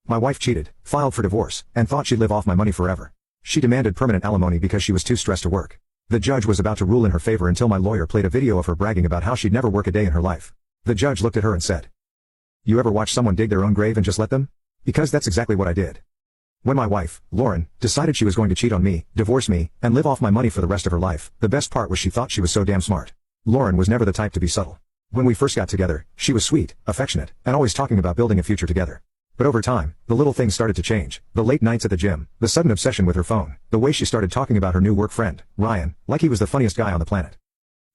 My wife cheated, filed for divorce, and thought she'd live off my money forever. She demanded permanent alimony because she was too stressed to work. The judge was about to rule in her favor until my lawyer played a video of her bragging about how she'd never work a day in her life. The judge looked at her and said, "You ever watch someone dig their own grave and just let them?" Because that's exactly what I did. When my wife, Lauren, decided she was going to cheat on me, divorce me, and live off my money for the rest of her life, the best part was she thought she was so damn smart. Lauren was never the type to be subtle. When we first got together, she was sweet, affectionate, and always talking about building a future together. But over time, the little things started to change. The late nights at the gym, the sudden obsession with her phone, the way she started talking about her new work friend, Ryan, like he was the funniest guy on the planet.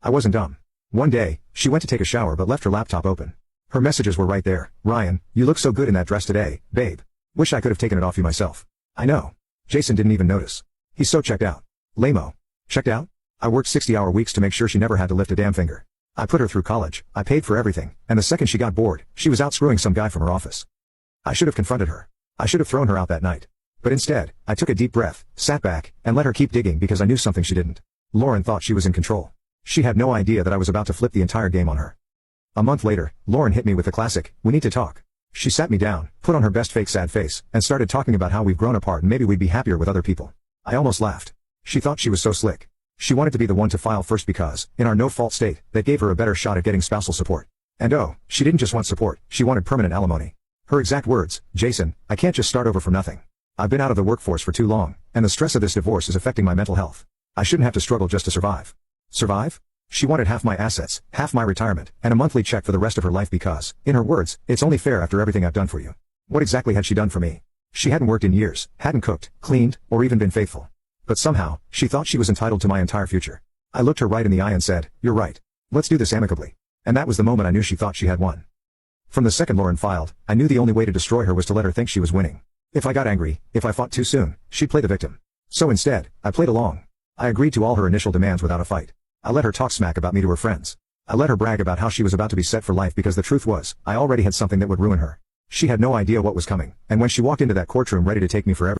I wasn't dumb. One day, she went to take a shower but left her laptop open. Her messages were right there. "Ryan, you look so good in that dress today, babe. Wish I could have taken it off you myself." I know. Jason didn't even notice. He's so checked out. Lame-o. Checked out? I worked 60-hour weeks to make sure she never had to lift a damn finger. I put her through college, I paid for everything, and the second she got bored, she was out screwing some guy from her office. I should have confronted her. I should have thrown her out that night. But instead, I took a deep breath, sat back, and let her keep digging because I knew something she didn't. Lauren thought she was in control. She had no idea that I was about to flip the entire game on her. A month later, Lauren hit me with the classic, "We need to talk." She sat me down, put on her best fake sad face, and started talking about how we've grown apart and maybe we'd be happier with other people. I almost laughed. She thought she was so slick. She wanted to be the one to file first because, in our no-fault state, that gave her a better shot at getting spousal support. And oh, she didn't just want support, she wanted permanent alimony. Her exact words, "Jason, I can't just start over from nothing. I've been out of the workforce for too long, and the stress of this divorce is affecting my mental health. I shouldn't have to struggle just to survive." Survive? She wanted half my assets, half my retirement, and a monthly check for the rest of her life because, in her words, "It's only fair after everything I've done for you." What exactly had she done for me? She hadn't worked in years, hadn't cooked, cleaned, or even been faithful. But somehow, she thought she was entitled to my entire future. I looked her right in the eye and said, "You're right. Let's do this amicably." And that was the moment I knew she thought she had won. From the second Lauren filed, I knew the only way to destroy her was to let her think she was winning. If I got angry, if I fought too soon, she'd play the victim. So instead, I played along. I agreed to all her initial demands without a fight. I let her talk smack about me to her friends. I let her brag about how she was about to be set for life because the truth was, I already had something that would ruin her. She had no idea what was coming, and when she walked into that courtroom ready to take me forever,